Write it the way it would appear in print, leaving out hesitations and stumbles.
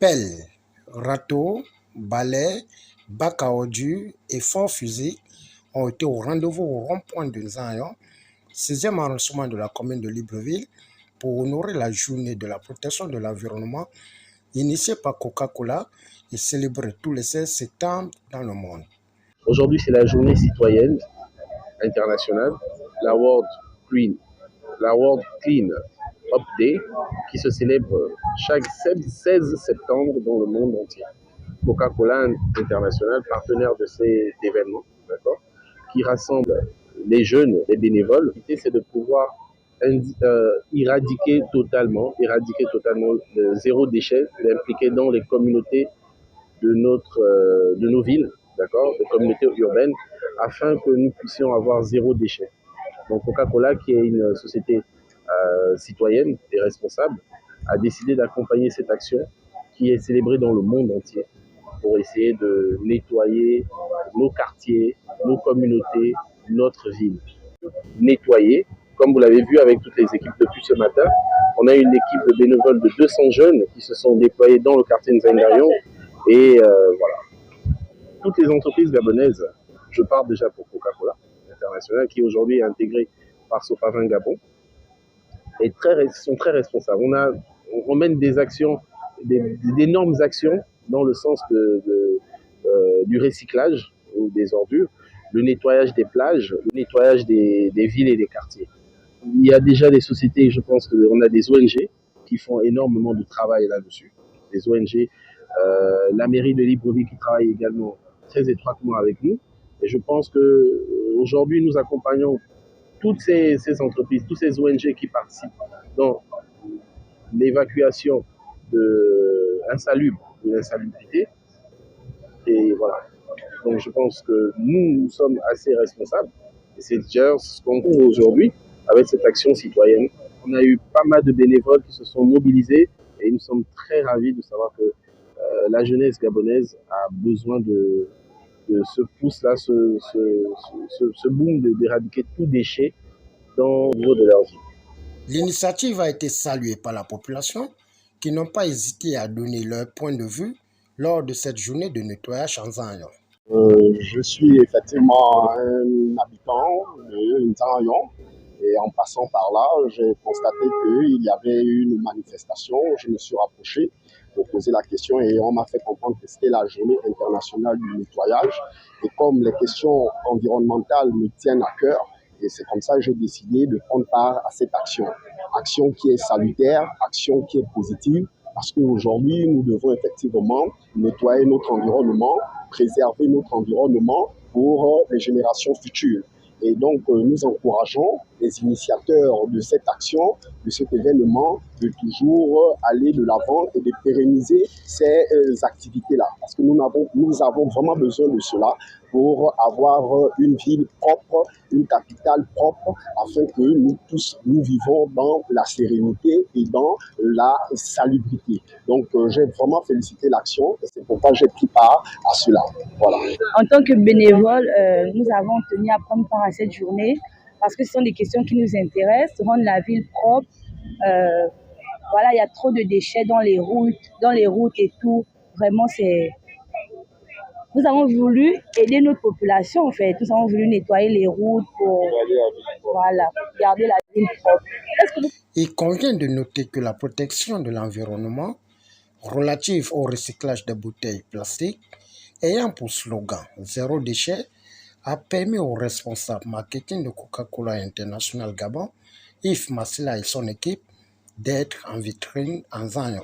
Pelles, râteaux, balais, bacs à ordures et forts fusils ont été au rendez-vous au rond-point de Nzayon, 6e arrondissement de la commune de Libreville, pour honorer la journée de la protection de l'environnement initiée par Coca-Cola et célébrée tous les 16 septembre dans le monde. Aujourd'hui, c'est la journée citoyenne internationale, la World Clean Up Day, qui se célèbre chaque 16 septembre dans le monde entier. Coca-Cola International, partenaire de cet événement, d'accord, qui rassemble les jeunes, les bénévoles. L'idée, c'est de pouvoir éradiquer totalement le zéro déchet, l'impliquer dans les communautés de nos villes, d'accord, les communautés urbaines, afin que nous puissions avoir zéro déchet. Donc Coca-Cola, qui est une société citoyenne et responsable, a décidé d'accompagner cette action qui est célébrée dans le monde entier pour essayer de nettoyer nos quartiers, nos communautés, notre ville. Nettoyer, comme vous l'avez vu avec toutes les équipes depuis ce matin, on a une équipe de bénévoles de 200 jeunes qui se sont déployés dans le quartier Nzangayon et voilà. Toutes les entreprises gabonaises, je parle déjà pour Coca-Cola International, qui aujourd'hui est intégrée par Sopavin Gabon, sont très responsables. On mène des actions, d'énormes actions dans le sens du recyclage des ordures, le nettoyage des plages, le nettoyage des villes et des quartiers. Il y a déjà des sociétés, je pense qu'on a des ONG qui font énormément de travail là-dessus. Des ONG, la mairie de Libreville qui travaille également très étroitement avec nous. Et je pense qu'aujourd'hui, nous accompagnons toutes ces entreprises, toutes ces ONG qui participent dans l'évacuation de l'insalubrité. Et voilà. Donc je pense que nous sommes assez responsables. Et c'est déjà ce qu'on trouve aujourd'hui avec cette action citoyenne. On a eu pas mal de bénévoles qui se sont mobilisés et nous sommes très ravis de savoir que la jeunesse gabonaise a besoin de ce pouce-là, ce boom d'éradiquer tout déchet dans le niveau de leur vie. L'initiative a été saluée par la population qui n'ont pas hésité à donner leur point de vue lors de cette journée de nettoyage en Nzayon. Je suis effectivement un habitant de Nzayon et en passant par là, j'ai constaté qu'il y avait une manifestation. Je me suis rapproché pour poser la question et on m'a fait comprendre que c'était la journée internationale du nettoyage. Et comme les questions environnementales me tiennent à cœur, et c'est comme ça que j'ai décidé de prendre part à cette action. Action qui est salutaire, action qui est positive, parce qu'aujourd'hui, nous devons effectivement nettoyer notre environnement, préserver notre environnement pour les générations futures. Et donc, nous encourageons les initiateurs de cette action, de cet événement, de toujours aller de l'avant et de pérenniser ces activités-là. Parce que nous avons vraiment besoin de cela pour avoir une ville propre, une capitale propre, afin que nous tous, nous vivons dans la sérénité et dans la salubrité. Donc, j'ai vraiment félicité l'action et c'est pourquoi j'ai pris part à cela. Voilà. En tant que bénévole, nous avons tenu à prendre part à cette journée parce que ce sont des questions qui nous intéressent, rendre la ville propre. Voilà, il y a trop de déchets dans les routes et tout. Vraiment, nous avons voulu aider notre population, en fait. Nous avons voulu nettoyer les routes pour garder la ville propre. Il convient de noter que la protection de l'environnement relative au recyclage des bouteilles plastiques, ayant pour slogan « Zéro déchet », a permis au responsable marketing de Coca-Cola International Gabon, Yves Massila et son équipe, d'être en vitrine en Nzayon.